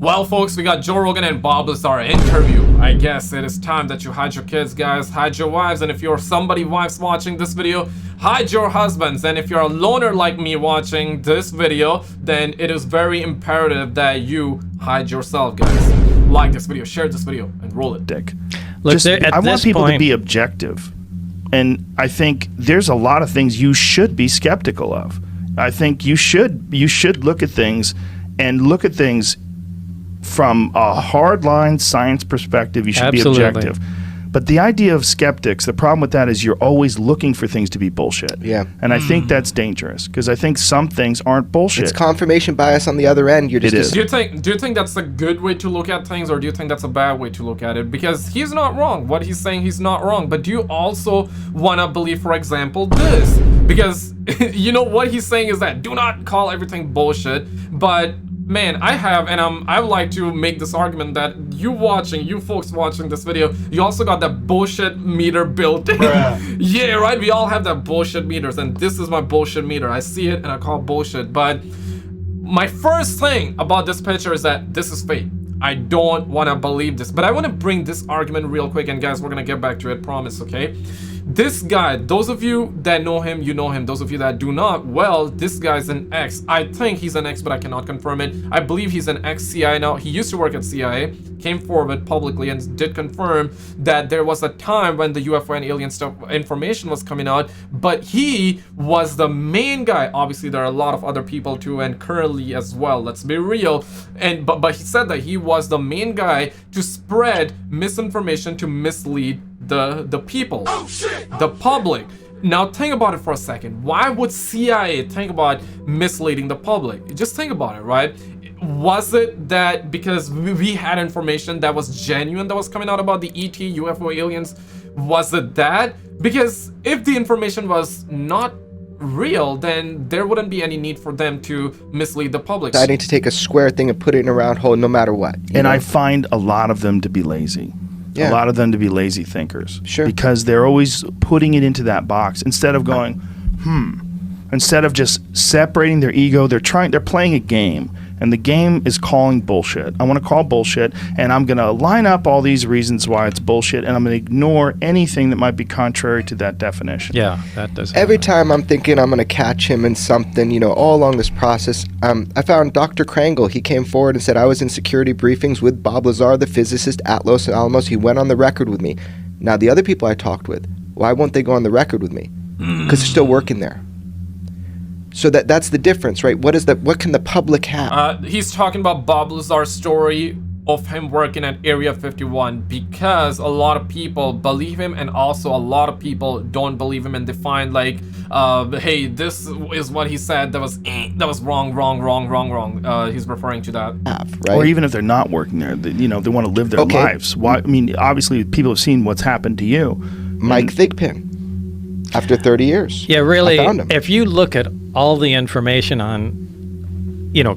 Well, folks, we got Joe Rogan and Bob Lazar interview. I guess it is time that you hide your kids, guys, hide your wives, and if you're somebody wives watching this video, hide your husbands. And if you're a loner like me watching this video, then it is very imperative that you hide yourself, guys. Like this video, share this video, and roll it. Dick. Look, I want people to be objective. And I think there's a lot of things you should be skeptical of. I think you should look at things from a hardline science perspective. You should be objective. But the idea of skeptics, the problem with that is you're always looking for things to be bullshit. Yeah. And I think that's dangerous because I think some things aren't bullshit. It's confirmation bias on the other end. You're just It is. Do you think that's a good way to look at things, or do you think that's a bad way to look at it? Because he's not wrong. What he's saying, he's not wrong. But do you also want to believe, for example, this? Because you know what he's saying is that do not call everything bullshit. But man, I would like to make this argument that you folks watching this video, you also got that bullshit meter built in. Yeah, right? We all have that bullshit meters, and this is my bullshit meter. I see it and I call bullshit. But my first thing about this picture is that this is fake. I don't want to believe this. But I want to bring this argument real quick, and guys, we're going to get back to it, promise, okay? This guy, those of you that know him, you know him. Those of you that do not, well, this guy's an ex. I think he's an ex, but I cannot confirm it. I believe he's an ex-CIA now. He used to work at CIA, came forward publicly and did confirm that there was a time when the UFO and alien stuff information was coming out, but he was the main guy. Obviously, there are a lot of other people too, and currently as well. Let's be real. But he said that he was the main guy to spread misinformation to mislead the people, the public. Now think about it for a second. Why would CIA think about misleading the public? Just think about it, right? Was it that because we had information that was genuine that was coming out about the ET, UFO, aliens? Was it that? Because if the information was not real, then there wouldn't be any need for them to mislead the public. I need to take a square thing and put it in a round hole no matter what. And I find a lot of them to be lazy. Yeah. A lot of them to be lazy thinkers. Sure. Because they're always putting it into that box instead of going, instead of just separating their ego. They're playing a game, and the game is calling bullshit. I want to call bullshit, and I'm going to line up all these reasons why it's bullshit, and I'm going to ignore anything that might be contrary to that definition. Yeah, that does happen. Every time I'm thinking I'm going to catch him in something, you know, all along this process, I found Dr. Krangle. He came forward and said, I was in security briefings with Bob Lazar, the physicist at Los Alamos. He went on the record with me. Now, the other people I talked with, why won't they go on the record with me? Because they're still working there. So that's the difference, right? What can the public have? He's talking about Bob Lazar's story of him working at Area 51 because a lot of people believe him, and also a lot of people don't believe him, and they find like, hey, this is what he said that was wrong. He's referring to that. Right? Or even if they're not working there, they want to live their lives. Why? I mean, obviously, people have seen what's happened to you. Mike Thigpen. After 30 years. Yeah, really, I found him. if you look at all the information on,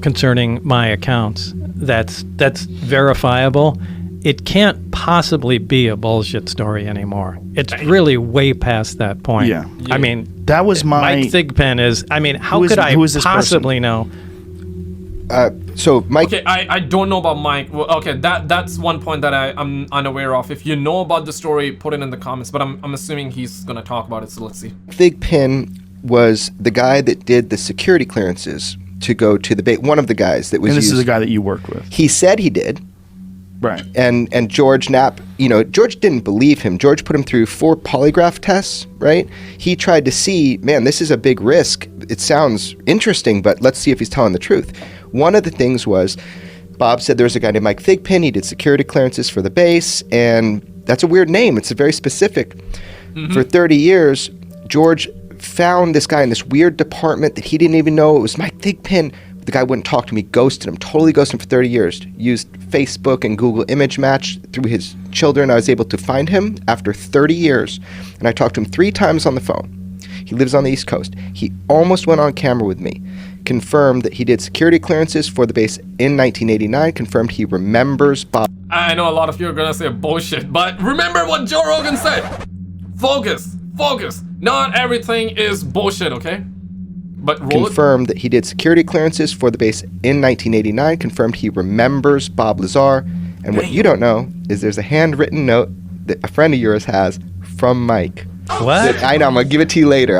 concerning my accounts, that's verifiable, it can't possibly be a bullshit story anymore. It's really way past that point. Yeah. I mean, that was Mike Thigpen is, how could I possibly know? So Mike. Okay, I don't know about Mike. Well, okay, that's one point that I'm unaware of. If you know about the story, put it in the comments. But I'm assuming he's gonna talk about it. So let's see. Thigpen was the guy that did the security clearances to go to the base. One of the guys that was. And this used. is the guy that you worked with. He said he did. Right. And George Knapp, George didn't believe him. George put him through 4 polygraph tests, right? He tried to see, man, this is a big risk. It sounds interesting, but let's see if he's telling the truth. One of the things was, Bob said there was a guy named Mike Thigpen. He did security clearances for the base, and that's a weird name. It's a very specific. For 30 years, George found this guy in this weird department that he didn't even know it was Mike Thigpen. The guy wouldn't talk to me, ghosted him, totally ghosted him for 30 years. Used Facebook and Google image match through his children. I was able to find him after 30 years, and I talked to him 3 times on the phone. He lives on the East Coast. He almost went on camera with me, confirmed that he did security clearances for the base in 1989, confirmed he remembers Bob. I know a lot of you are gonna say bullshit, but remember what Joe Rogan said. Focus. Not everything is bullshit, okay? But roll it. confirmed that he did security clearances for the base in 1989, confirmed he remembers Bob Lazar. And what you don't know is there's a handwritten note that a friend of yours has from Mike. What? I know, I'm going to give it to you later.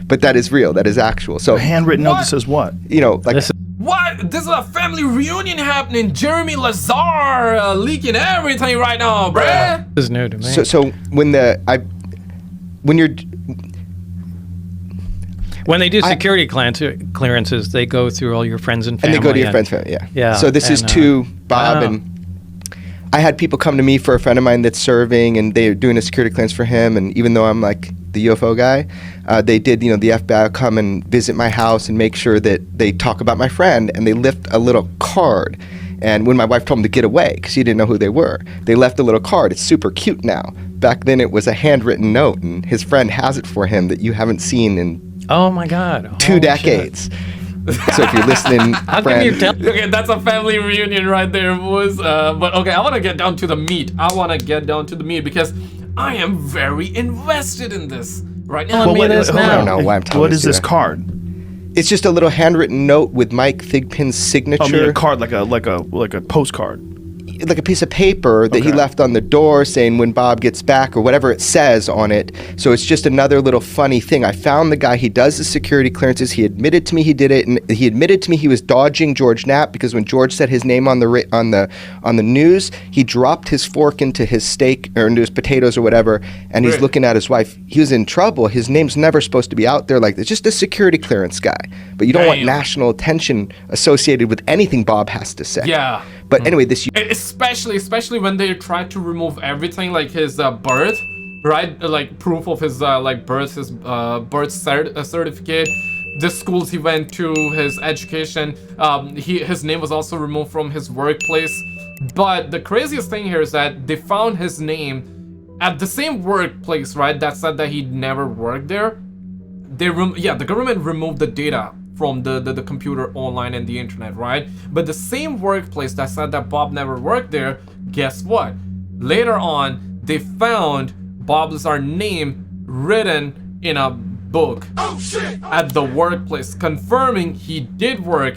But that is real. That is actual. So, A handwritten note that says what? you know, like, This- What? This is a family reunion happening. Jeremy Lazar leaking everything right now, bruh. This is new to me. so when you're, When they do security clearances, they go through all your friends and family. and they go to your friend's family, yeah. Yeah, So this is and, to Bob, wow. and I had people come to me for a friend of mine that's serving, and they're doing a security clearance for him. And even though I'm like the UFO guy, they did, the FBI will come and visit my house and make sure that they talk about my friend, and they lift a little card. And when my wife told him to get away because she didn't know who they were, they left a little card. It's super cute now. Back then, it was a handwritten note, and his friend has it for him that you haven't seen in Oh my God. 2 Holy decades. So if you're listening, How friend, can you tell? Okay, that's a family reunion right there, boys. But okay, I want to get down to the meat. Because I am very invested in this right now. Tell me this hold now. I don't know why I'm telling What this is to this you. card? It's just a little handwritten note with Mike Thigpen's signature. I mean, a card like a postcard. Like a piece of paper that he Okay. left on the door saying when Bob gets back or whatever it says on it. So it's just another little funny thing. I found the guy, he does the security clearances. He admitted to me he did it, and he admitted to me he was dodging George Knapp because when George said his name on the news, he dropped his fork into his steak or into his potatoes or whatever, and he's Right. looking at his wife. He was in trouble. His name's never supposed to be out there like this. Just a security clearance guy. But you don't want Damn. national attention associated with anything Bob has to say. Yeah. But anyway, this Especially when they try to remove everything like his birth, right? Like proof of his birth, his birth certificate, the schools he went to, his education. His name was also removed from his workplace. But the craziest thing here is that they found his name at the same workplace, right? That said that he'd never worked there. The government removed the data from the computer online and the internet, right? But the same workplace that said that Bob never worked there, guess what? Later on, they found Bob Lazar's name written in a book at the workplace, confirming he did work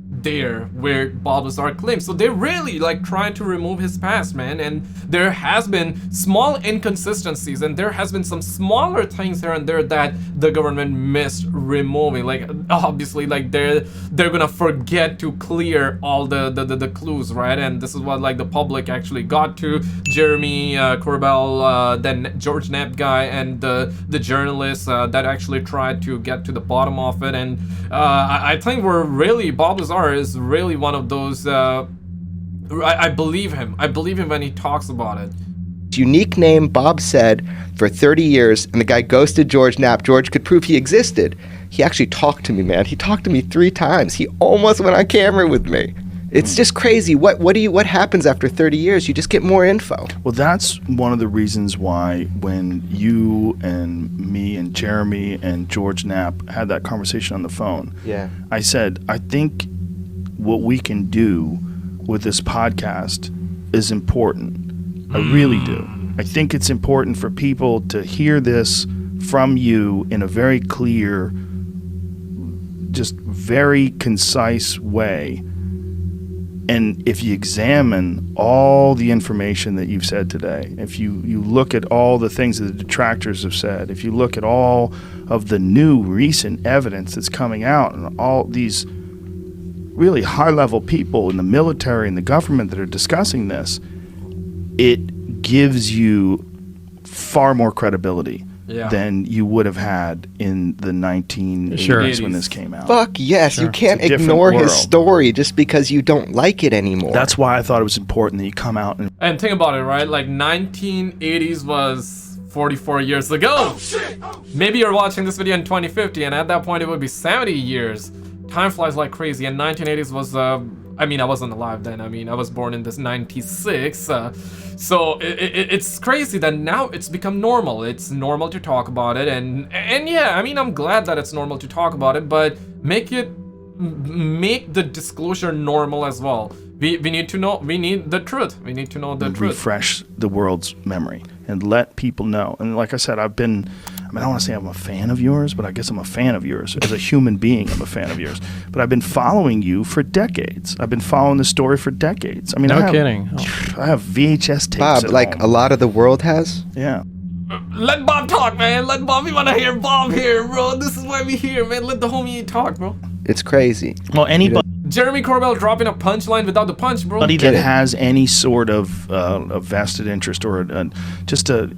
there where Bob Lazar claims. So they're really like trying to remove his past, man. And there has been small inconsistencies, and there has been some smaller things here and there that the government missed removing. Like obviously, like they're gonna forget to clear all the clues, right? And this is what like the public actually got to. Jeremy Corbell, then George Knapp guy, and the journalist that actually tried to get to the bottom of it. And I think Bob Lazar is really one of those. I believe him. I believe him when he talks about it. unique name, Bob said, for 30 years, and the guy ghosted George Knapp. George could prove he existed. He actually talked to me, man. He talked to me 3 times. He almost went on camera with me. It's just crazy. What happens after 30 years? You just get more info. Well, that's one of the reasons why when you and me and Jeremy and George Knapp had that conversation on the phone, Yeah. I said, I think what we can do with this podcast is important. I really do. I think it's important for people to hear this from you in a very clear, just very concise way. And if you examine all the information that you've said today, if you look at all the things that the detractors have said, if you look at all of the new recent evidence that's coming out and all these really high-level people in the military and the government that are discussing this, it gives you far more credibility than you would have had in the 1980s when this came out. Fuck yes. You can't It's a different ignore his world. story just because you don't like it anymore. That's why I thought it was important that you come out And think about it, right? Like 1980s was 44 years ago. Maybe you're watching this video in 2050, and at that point it would be 70 years. Time flies like crazy, and 1980s was, I mean, I wasn't alive then. I mean, I was born in this 96. So it's crazy that now it's become normal. It's normal to talk about it, and yeah, I mean, I'm glad that it's normal to talk about it, but make the disclosure normal as well. We need to know. We need the truth. We need to know the truth. refresh the world's memory and let people know. And like I said, I've been I mean, I don't want to say I'm a fan of yours, but I guess I'm a fan of yours. As a human being, I'm a fan of yours. But I've been following you for decades. I've been following the story for decades. I mean, No kidding. I have VHS tapes Bob, at like home. a lot of the world has. Yeah. Let Bob talk, man. Let Bob. We want to hear Bob here, bro. This is why we here, man. Let the homie talk, bro. It's crazy. Well, anybody Jeremy Corbell dropping a punchline without the punch, bro. that has any sort of a vested interest or just a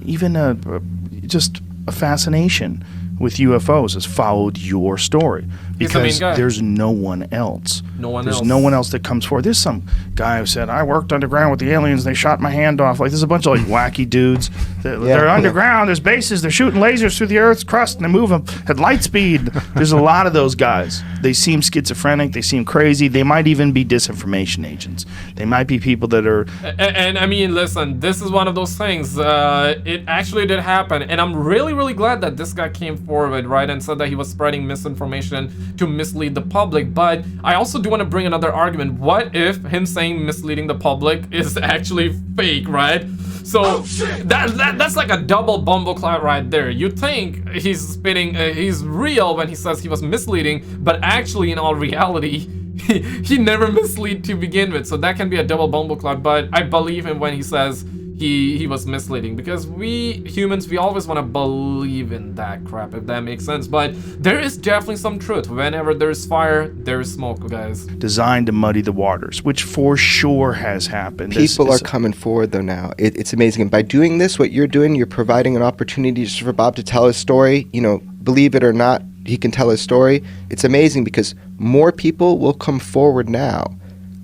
fascination with UFOs has followed your story He's the main because guy. there's no one else. There's no one else that comes forward. There's some guy who said, I worked underground with the aliens. They shot my hand off. Like, there's a bunch of like wacky dudes. They're underground. There's bases. They're shooting lasers through the Earth's crust and they move them at light speed. There's a lot of those guys. They seem schizophrenic. They seem crazy. They might even be disinformation agents. They might be people that are... And I mean, listen, this is one of those things. It actually did happen. And I'm really, really glad that this guy came forward, right, and said that he was spreading misinformation to mislead the public. But I also do want to bring another argument. What if him saying misleading the public is actually fake, right? So that's like a double bumbleclap right there. You think he's spitting, he's real when he says he was misleading, but actually in all reality, he never misled to begin with. So that can be a double bumbleclap. But I believe him when he says he was misleading, because we humans, we always want to believe in that crap, if that makes sense. But there is definitely some truth. Whenever there's fire, there's smoke, guys. designed to muddy the waters, which for sure has happened. People are coming forward though now. It's amazing. And by doing this, what you're doing, you're providing an opportunity just for Bob to tell his story. You know, believe it or not, he can tell his story. It's amazing because more people will come forward now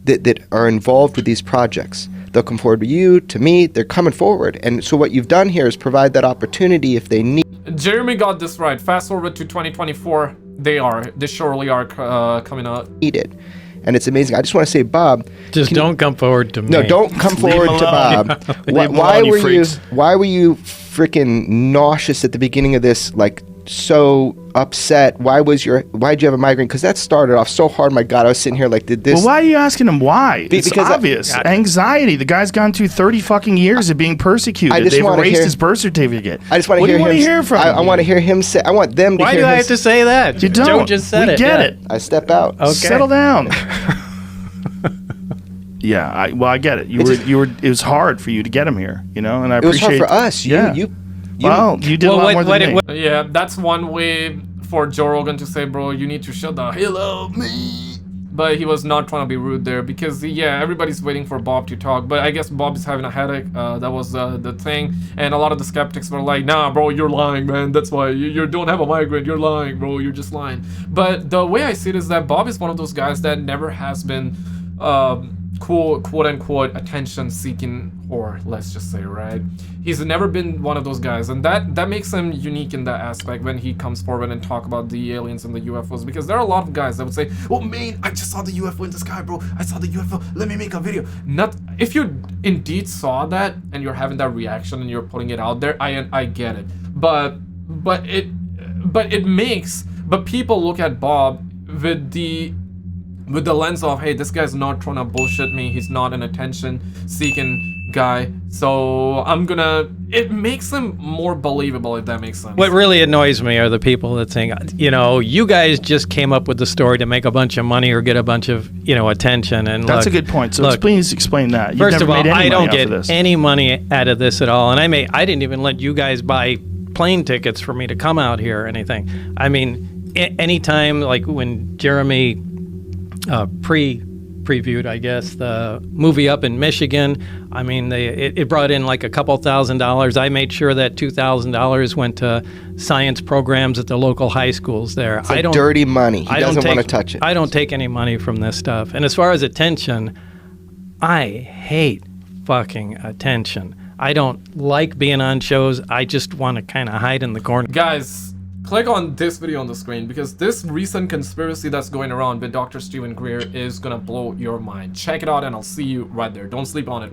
that are involved with these projects. They'll come forward to you, to me. They're coming forward. And so what you've done here is provide that opportunity if they need. Jeremy got this right. Fast forward to 2024. They surely are coming out. It. And it's amazing. I just want to say, Bob. Just don't come forward to me. No, don't come forward to Bob. Why were you freaking nauseous at the beginning of this? Like, so upset? Why'd you have a migraine? Because that started off so hard. My God, I was sitting here like, did this? Well, why are you asking him why? It's because obvious. Anxiety. The guy's gone through 30 fucking years of being persecuted. They've erased his birth certificate. I just want to hear him. What do you want to hear from him? I want to hear him say. I want them to Why hear do him. I have to say that? You don't. Joe just said we it. get yeah. it. I step out. Okay. Settle down. Yeah, I get it. It was hard for you to get him here, you know, and I appreciate. It was hard for us. Yeah. You did a lot more than me. Yeah, that's one way for Joe Rogan to say, bro, you need to shut the hell up, me. But he was not trying to be rude there because, yeah, everybody's waiting for Bob to talk. But I guess Bob is having a headache. That was the thing. And a lot of the skeptics were like, nah, bro, you're lying, man. That's why you don't have a migraine. You're lying, bro. You're just lying. But the way I see it is that Bob is one of those guys that never has been quote unquote attention seeking whore, let's just say, right? He's never been one of those guys, and that makes him unique in that aspect when he comes forward and talk about the aliens and the UFOs, because there are a lot of guys that would say, oh man, I just saw the UFO in the sky, bro. I saw the UFO, let me make a video. Not if you indeed saw that and you're having that reaction and you're putting it out there, I get it. But people look at Bob with the lens of, hey, this guy's not trying to bullshit me. He's not an attention-seeking guy. So it makes him more believable, if that makes sense. What really annoys me are the people that think, you guys just came up with the story to make a bunch of money or get a bunch of, attention. And that's a good point. So please explain that. You've first never of all, made any I don't money get off of this. any money out of this at all. And I didn't even let you guys buy plane tickets for me to come out here or anything. I mean, anytime, like when Jeremy previewed, I guess, the movie up in Michigan. I mean, it brought in like a couple $1,000s. I made sure that $2,000 went to science programs at the local high schools there. It's like dirty money. He doesn't want to touch it. I don't take any money from this stuff. And as far as attention, I hate fucking attention. I don't like being on shows. I just want to kind of hide in the corner. Guys, click on this video on the screen, because this recent conspiracy that's going around with Dr. Stephen Greer is gonna blow your mind. Check it out and I'll see you right there. Don't sleep on it, man.